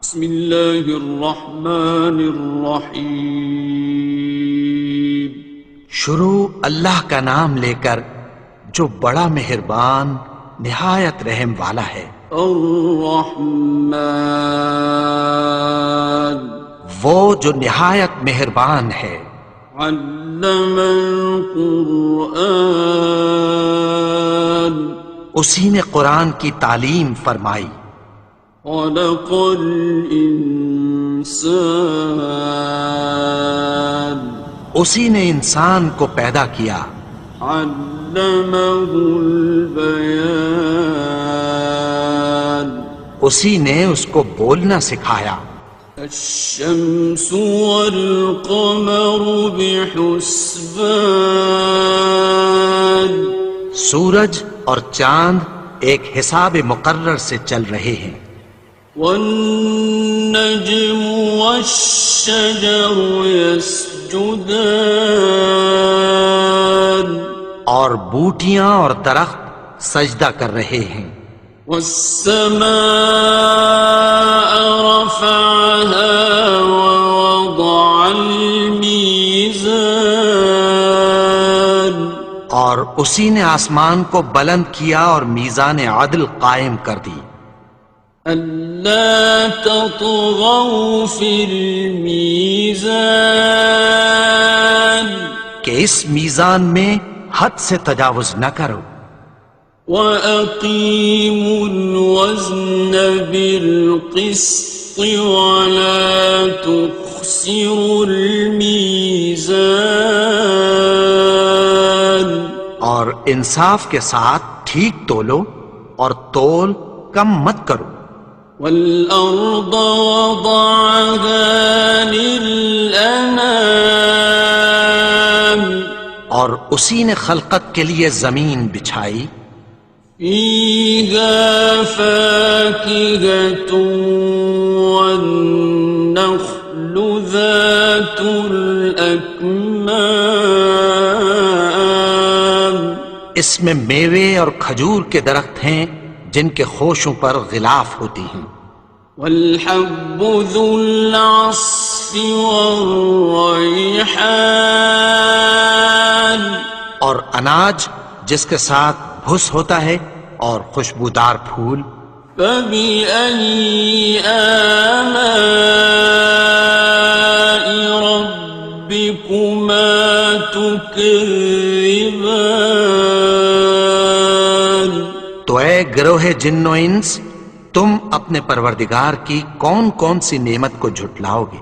بسم اللہ الرحمن الرحیم۔ شروع اللہ کا نام لے کر جو بڑا مہربان نہایت رحم والا ہے۔ الرحمن، وہ جو نہایت مہربان ہے۔ علم القرآن، اسی نے قرآن کی تعلیم فرمائی۔ خلق الانسان، اسی نے انسان کو پیدا کیا۔ علمہ البیان، اسی نے اس کو بولنا سکھایا۔ الشمس والقمر بحسبان، سورج اور چاند ایک حساب مقرر سے چل رہے ہیں۔ والنجم والشجر يسجدان، اور بوٹیاں اور درخت سجدہ کر رہے ہیں۔ والسماء رفعها ووضع الميزان، اور اسی نے آسمان کو بلند کیا اور میزان عدل قائم کر دی۔ ألا تطغوا في الميزان، کہ اس میزان میں حد سے تجاوز نہ کرو۔ وَأَقِيمُوا الْوَزْنَ بِالْقِسْطِ وَلَا تُخْسِرُوا الْمِيزَانَ، اور انصاف کے ساتھ ٹھیک تولو اور تول کم مت کرو۔ وَالْأَرْضَ وَضَعَهَا لِلْأَنَامِ، اور اسی نے خلقت کے لیے زمین بچھائی۔ فِيهَا فَاكِهَةٌ وَالنَّخْلُ ذَاتُ الْأَكْمَامِ، اس میں میوے اور کھجور کے درخت ہیں جن کے خوشوں پر غلاف ہوتی ہیں۔ وَالْحَبُّ ذُو الْعَصْفِ وَالرَّيْحَانِ، اور اناج جس کے ساتھ بھس ہوتا ہے اور خوشبودار پھول۔ فَبِأَيِّ آلَاءِ رَبِّكُمَا تُكَذِّبَانِ، تو اے گروہ جن و انس، تم اپنے پروردگار کی کون کون سی نعمت کو جھٹلاؤ گے؟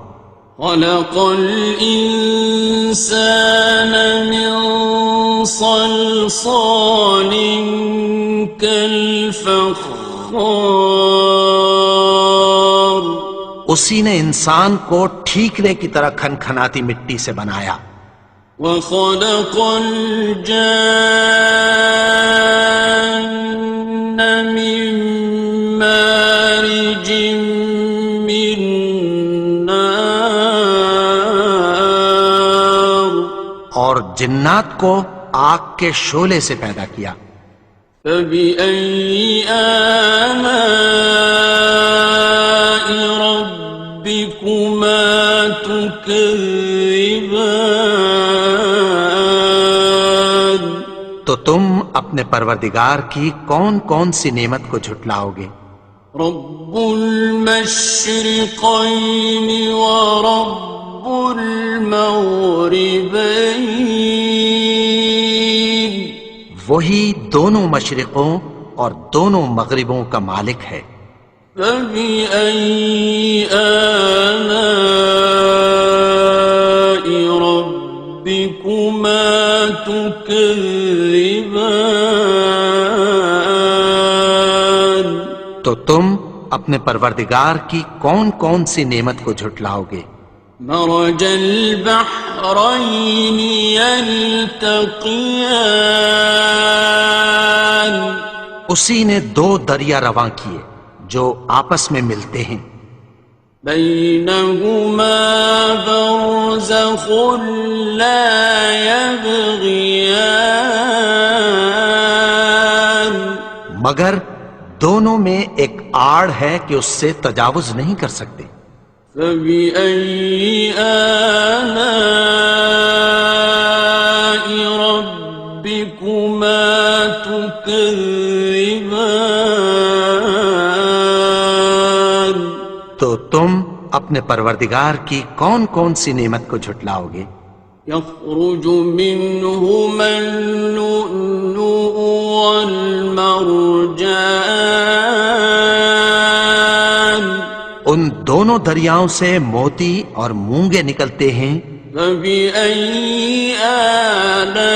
خَلَقَ الْإِنسَانَ مِنْ صَلْصَالٍ كَالْفَخَّارِ، اسی نے انسان کو ٹھیکرے کی طرح کھنکھناتی مٹی سے بنایا۔ وَخَلَقَ الْجَانَّ مِن مَّارِجٍ مِّن نَّارٍ، اور جنات کو آگ کے شعلے سے پیدا کیا۔ فَبِأَيِّ آلَاءِ رَبِّكُمَا تُكَذِّبَانِ، تو تم اپنے پروردگار کی کون کون سی نعمت کو جھٹلاؤ گے؟ رب المشرقین ورب المغربین، وہی دونوں مشرقوں اور دونوں مغربوں کا مالک ہے۔ فَبِأَيِّ آلَاءِ رَبِّكُمَا تُكَذِّبَانِ، تو تم اپنے پروردگار کی کون کون سی نعمت کو جھٹلاؤ گے؟ مرج البحرین یلتقیان، اسی نے دو دریا رواں کیے جو آپس میں ملتے ہیں۔ بینہما برزخ لا یبغیان، مگر دونوں میں ایک آڑ ہے کہ اس سے تجاوز نہیں کر سکتے۔ فبأي آلاء ربكما تكذبان؟ تو تم اپنے پروردگار کی کون کون سی نعمت کو جھٹلاؤ گے؟ يخرج منهما اللؤلؤ والمرجان ان دونوں دریاؤں سے موتی اور مونگے نکلتے ہیں۔ فبأي آلاء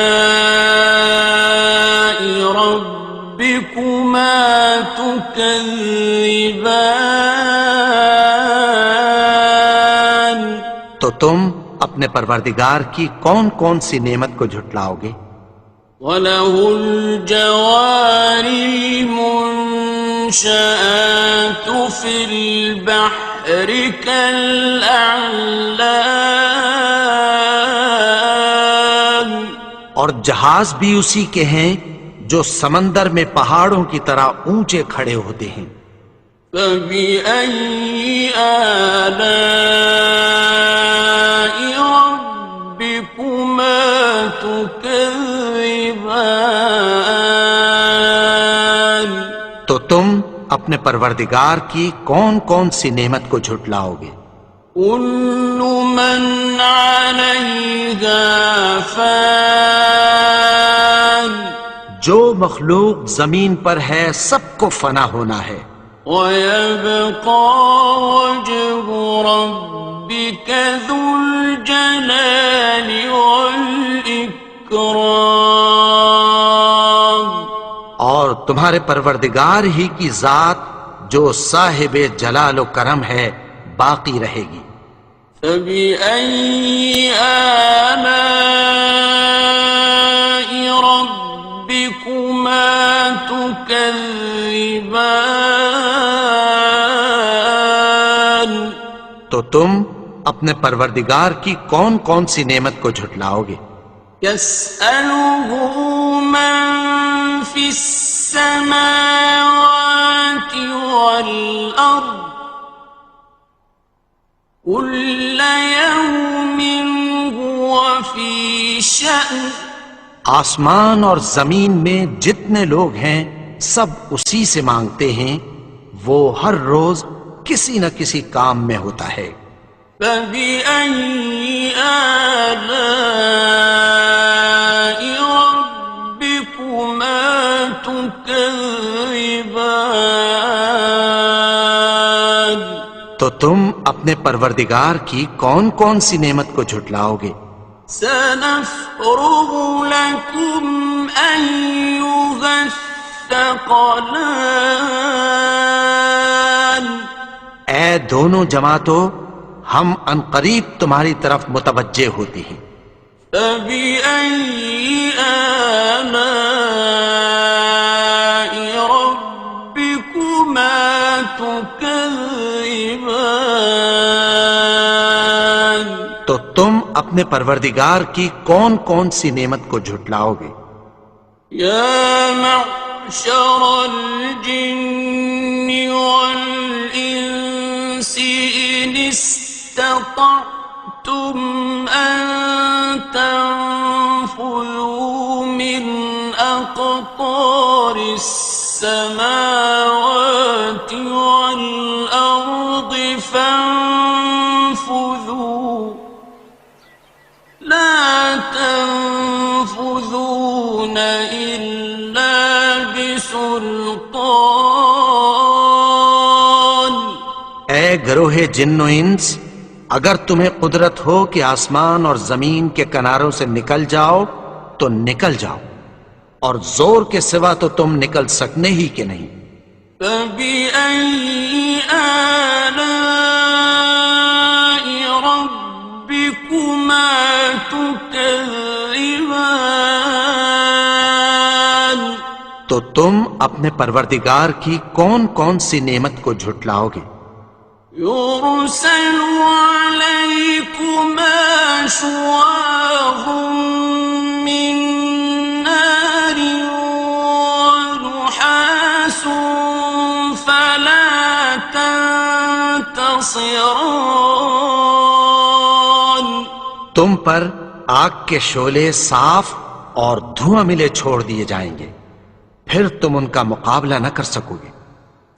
ربكما تكذبان؟ تو تم اپنے پروردگار کی کون کون سی نعمت کو جھٹلاؤ گے؟ وَلَهُ الْجَوَارِ الْمُنشَآتُ فِي الْبَحْرِ كَالْأَعْلَامِ، اور جہاز بھی اسی کے ہیں جو سمندر میں پہاڑوں کی طرح اونچے کھڑے ہوتے ہیں۔ فَبِأَيِّ آلَاءِ رَبِّكُمَا تُكَذِّبَانِ؟ تو تم اپنے پروردگار کی کون کون سی نعمت کو جھٹلاؤ گے؟ كُلُّ مَنْ عَلَيْهَا فَانٍ، جو مخلوق زمین پر ہے سب کو فنا ہونا ہے۔ وَيَبْقَى وَجْهُ رَبِّكَ ذُو الْجَلَالِ وَالْإِكْرَامِ، اور تمہارے پروردگار ہی کی ذات جو صاحب جلال و کرم ہے باقی رہے گی۔ فَبِأَيِّ آلَاءِ رَبِّكُمَا تُكَذِّبَانِ؟ تو تم اپنے پروردگار کی کون کون سی نعمت کو جھٹلاؤ گے؟ يَسْأَلُهُ مَن فِي السَّمَاوَاتِ وَالْأَرْضِ كُلَّ يَوْمٍ هُوَ فِي شَأْنٍ، آسمان اور زمین میں جتنے لوگ ہیں سب اسی سے مانگتے ہیں، وہ ہر روز کسی نہ کسی کام میں ہوتا ہے۔ فَبِأَيِّ آلَاءِ رَبِّكُمَا تُكَذِّبَانِ؟ تو تم اپنے پروردگار کی کون کون سی نعمت کو جھٹلاؤ گے؟ سَنَفْرُغُ لَكُمْ أَيُّهَ الثَّقَلَانِ، اے دونوں جماعتوں، ہم عنقریب تمہاری طرف متوجہ ہوتے ہیں۔ فَبِأَيِّ آلَاءِ رَبِّكُمَا تُكَذِّبَانِ؟ تو تم اپنے پروردگار کی کون کون سی نعمت کو جھٹلاؤ گے؟ يَا مَعْشَرَ الْجِنِّ وَالْإِنسِ إِنِ اسْتَطَعْتُمْ أَن تَنفُذُوا مِنْ أَقْطَارِ السَّمَاوَاتِ وَالْأَرْضِ فَانفُذُوا لَا تَنفُذُونَ إِلَّا بِسُلْطَانٍ۔ اے گروہ جن و انس، اگر تمہیں قدرت ہو کہ آسمان اور زمین کے کناروں سے نکل جاؤ تو نکل جاؤ، اور زور کے سوا تو تم نکل سکنے ہی کہ نہیں۔ فَبِأَيِّ آلَاءِ رَبِّكُمَا تُكَذِّبَانِ؟ تو تم اپنے پروردگار کی کون کون سی نعمت کو جھٹلاؤ گے؟ يُرْسَلُ عَلَيْكُمَا شُوَاظٌ مِّن نَّارٍ وَنُحَاسٌ فَلَا ينتصران تم پر آگ کے شعلے صاف اور دھواں ملے چھوڑ دیے جائیں گے، پھر تم ان کا مقابلہ نہ کر سکو گے۔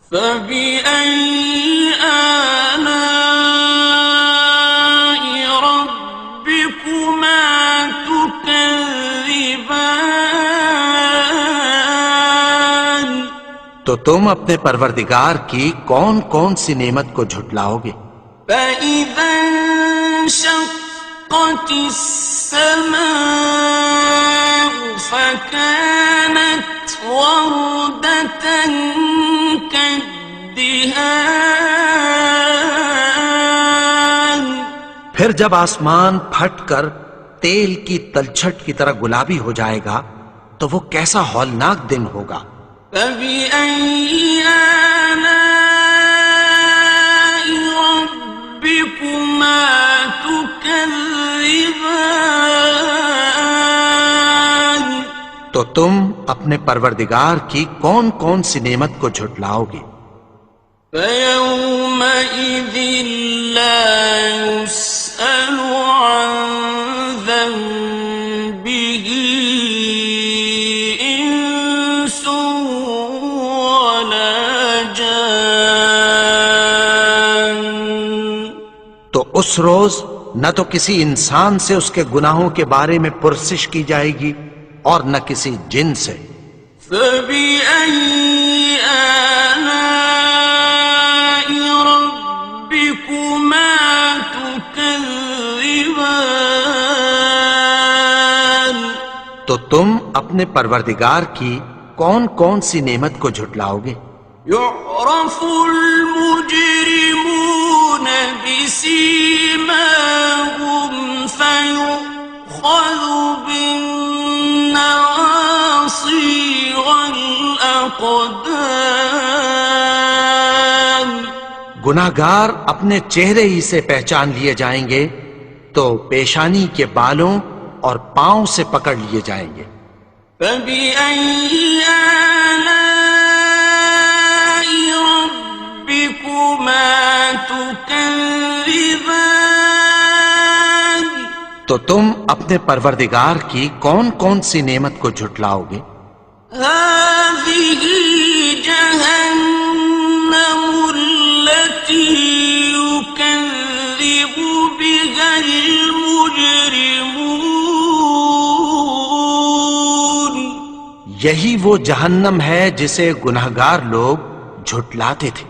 فبأي آلاء ربكما تكذبان تو تم اپنے پروردگار کی کون کون سی نعمت کو جھٹلاؤ گے؟ فإذا انشقت السماء فكانت وردة كالدهان پھر جب آسمان پھٹ کر تیل کی تلچھٹ کی طرح گلابی ہو جائے گا تو وہ کیسا ہولناک دن ہوگا۔ فبأي آلاء ربكما تكذبان تو تم اپنے پروردگار کی کون کون سی نعمت کو جھٹلاؤ گے؟ فيومئذ لا يسأل عن ذنبه إنس ولا جان تو اس روز نہ تو کسی انسان سے اس کے گناہوں کے بارے میں پرسش کی جائے گی اور نہ کسی جن سے۔ فبأي آلاء ربكما تكذبان تو تم اپنے پروردگار کی کون کون سی نعمت کو جھٹلاؤ گے؟ يعرف المجرمون بسيماهم فيؤخذ بالنواصي والأقدام گناہگار اپنے چہرے ہی سے پہچان لیے جائیں گے تو پیشانی کے بالوں اور پاؤں سے پکڑ لیے جائیں گے۔ فبأي آلاء ربكما تكذبان تو تم اپنے پروردگار کی کون کون سی نعمت کو جھٹلاؤ گے؟ هذه جهنم التي يكذب بها المجرمون یہی وہ جہنم ہے جسے گناہگار لوگ جھٹلاتے تھے۔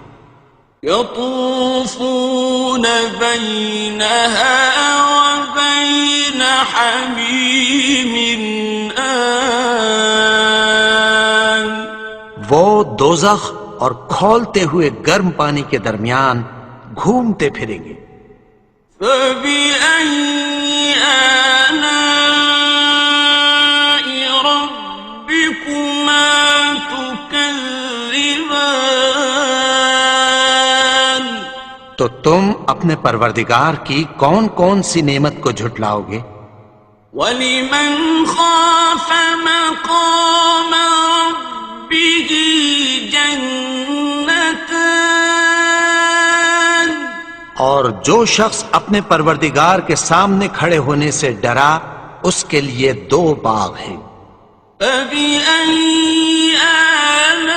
يطوفون بينها وبين حميم آن وہ دوزخ اور کھولتے ہوئے گرم پانی کے درمیان گھومتے پھریں گے۔ فبأي آلاء ربكما تكذبان تو تم اپنے پروردگار کی کون کون سی نعمت کو جھٹلاؤ گے؟ وَلِمَنْ خَافَ مَقَامَ رَبِّهِ جَنَّتَانِ اور جو شخص اپنے پروردگار کے سامنے کھڑے ہونے سے ڈرا اس کے لیے دو باغ ہیں۔ فَبِأَيِّ آلَاءِ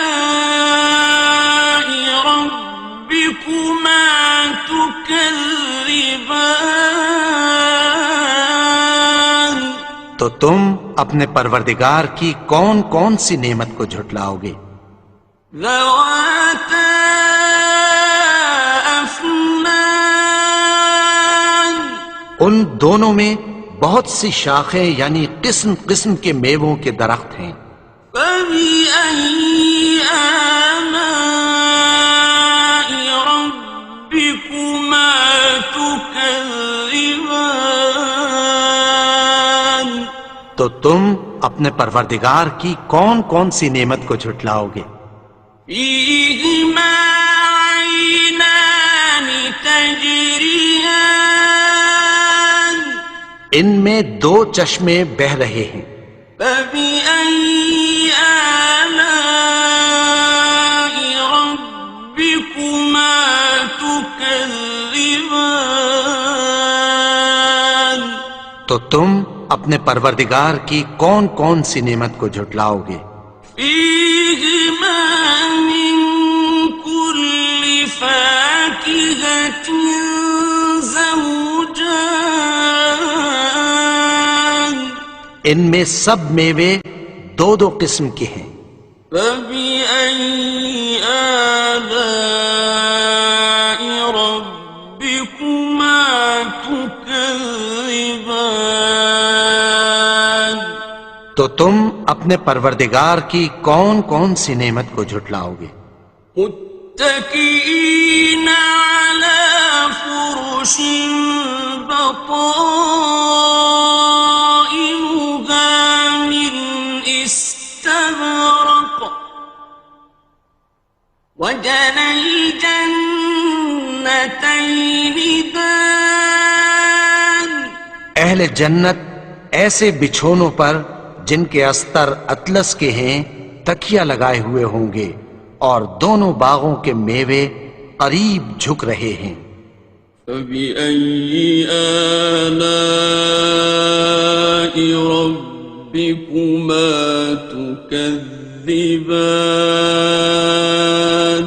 رَبِّكُمَا تُكَذِّبَانِ تو تم اپنے پروردگار کی کون کون سی نعمت کو جھٹلاؤ گے؟ ذَوَاتَا أَفْنَانٍ ان دونوں میں بہت سی شاخیں یعنی قسم قسم کے میووں کے درخت ہیں۔ فَبِأَيِّ آلَاءِ رَبِّكُمَا تُكَذِّبَانِ تو تم اپنے پروردگار کی کون کون سی نعمت کو جھٹلاؤ گے؟ فِيهِمَا عَيْنَانِ تَجْرِيَانِ ان میں دو چشمے بہہ رہے ہیں۔ فَبِأَيِّ آلَاءِ رَبِّكُمَا تُكَذِّبَانِ تكذبان تو تم اپنے پروردگار کی کون کون سی نعمت کو جھٹلاؤ گے؟ فيهما من كل فاكهة زوجان ان میں سب میوے دو دو قسم کے ہیں، فبأي آلاء ربكما تكذبان تو تم اپنے پروردگار کی کون کون سی نعمت کو جھٹلاؤ گے؟ متكئين على فرش بطائنها من استبرق وجنى الجنتين دان اہل جنت ایسے بچھونوں پر جن کے استر اطلس کے ہیں تکیہ لگائے ہوئے ہوں گے، اور دونوں باغوں کے میوے قریب جھک رہے ہیں۔ فبأي آلاء ربكما تكذبان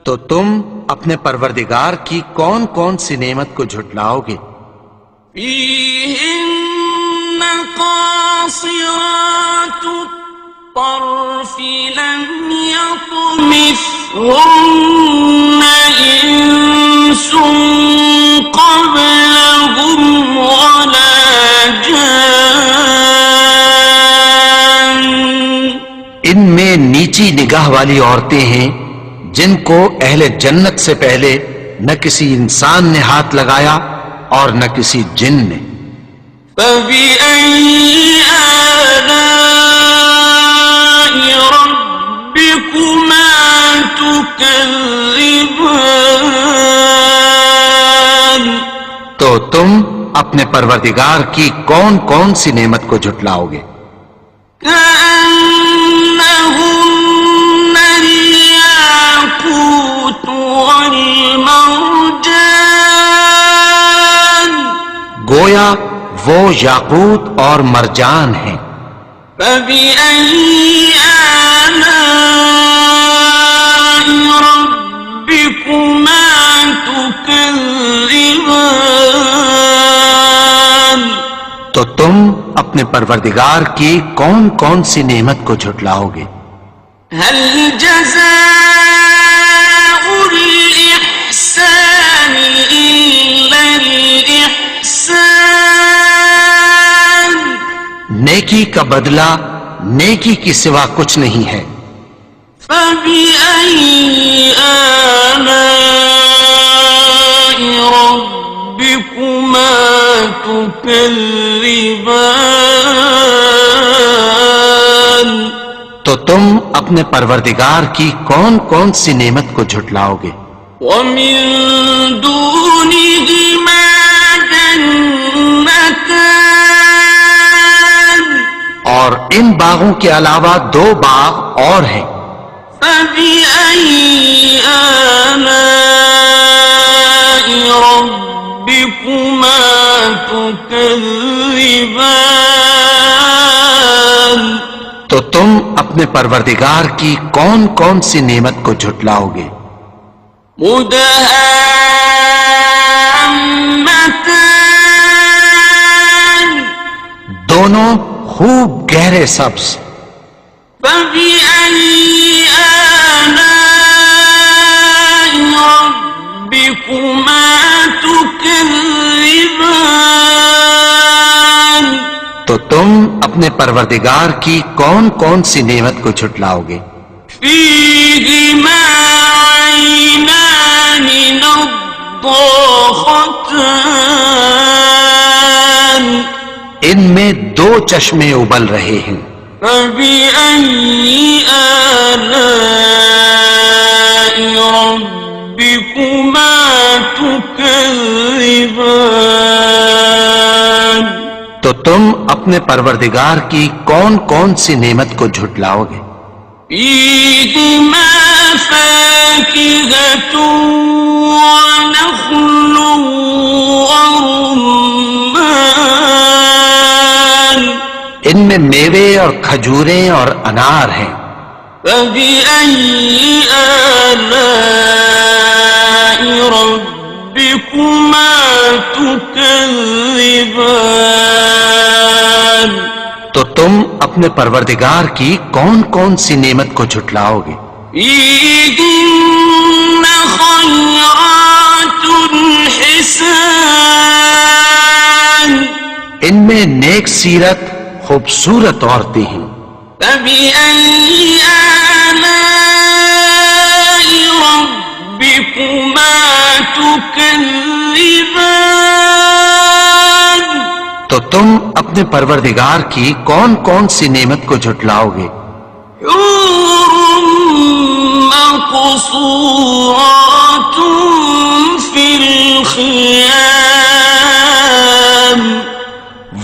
تو تم اپنے پروردگار کی کون کون سی نعمت کو جھٹلاؤ گے؟ فيهن قاصرات الطرف لم يطمثهن إنس قبلهم ولا جان ان میں نیچی نگاہ والی عورتیں ہیں جن کو اہل جنت سے پہلے نہ کسی انسان نے ہاتھ لگایا اور نہ کسی جن نے۔ فبأي آلاء ربكما تكذبان تو تم اپنے پروردگار کی کون کون سی نعمت کو جھٹلاؤ گے؟ كأنهن الياقوت والمرجان گویا وہ یاقوت اور مرجان ہیں۔ فبأي آلاء ربكما تكذبان تو تم اپنے پروردگار کی کون کون سی نعمت کو جھٹلاؤ گے؟ هل جزاء الإحسان إلا الإحسان نیکی کا بدلہ نیکی کی سوا کچھ نہیں ہے۔ فبأي آلاء ربكما تكذبان تو تم اپنے پروردگار کی کون کون سی نعمت کو جھٹلاؤ گے؟ ومن دونهما جنتان اور ان باغوں کے علاوہ دو باغ اور ہیں۔ فبأي آلاء ربكما تكذبان تو تم اپنے پروردگار کی کون کون سی نعمت کو جھٹلاؤ گے؟ مدهامتان دونوں خوب گہرے سبز۔ فبأي آلاء ربكما تكذبان تو تم اپنے پروردگار کی کون کون سی نعمت کو جھٹلاؤ گے؟ فيهما عينان نضاختان ان میں دو چشمے ابل رہے ہیں۔ فبأي آلاء ربكما تكذبان تو تم اپنے پروردگار کی کون کون سی نعمت کو جھٹلاؤ گے؟ فيهما فاكهة ونخل ورمان ان میں میوے اور کھجوریں اور انار ہیں. فبأي آلاء ربكما تكذبان تو تم اپنے پروردگار کی کون کون سی نعمت کو جھٹلاؤ گے؟ فيهن خيرات حسان ان میں نیک سیرت خوبصورت عورتیں ہیں. فبأي آلاء ربكما تكذبان تو تم اپنے پروردگار کی کون کون سی نعمت کو جھٹلاؤ گے؟ حور مقصورات في الخيام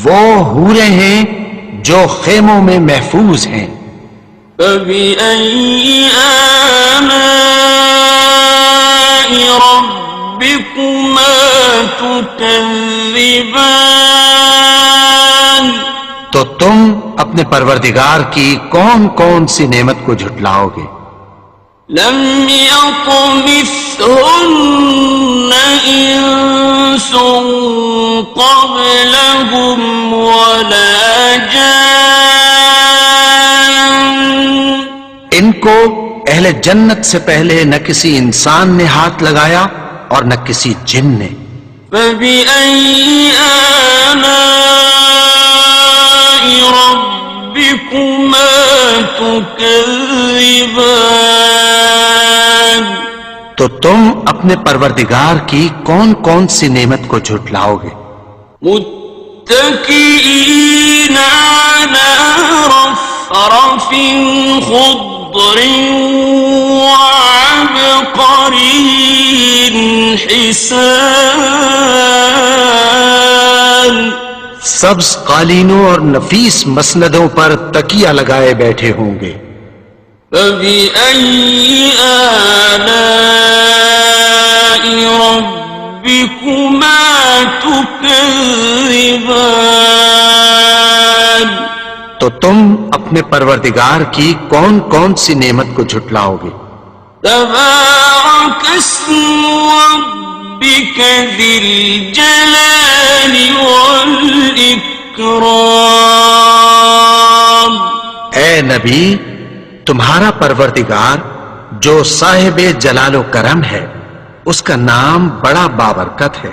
وہ حوریں ہیں جو خیموں میں محفوظ ہیں. فبأي آلاء ربكما تكذبان تو تم اپنے پروردگار کی کون کون سی نعمت کو جھٹلاؤ گے؟ لم يطمثهن إنس قبلهم ولا جان ان کو اہل جنت سے پہلے نہ کسی انسان نے ہاتھ لگایا اور نہ کسی جن نے. فبأي آلاء ربكما تكذبان تو تم اپنے پروردگار کی کون کون سی نعمت کو جھٹلاؤ گے؟ متكئين على رفرف خضر وعبقري حسان سبز قالینوں اور نفیس مسندوں پر تکیہ لگائے بیٹھے ہوں گے. فبأي آلاء ربكما تكذبان تو تم اپنے پروردگار کی کون کون سی نعمت کو جھٹلاؤ گے؟ تبارك اسم ربك ذي الجلال والإكرام اے نبی، تمہارا پروردگار جو صاحب جلال و کرم ہے، اس کا نام بڑا بابرکت ہے.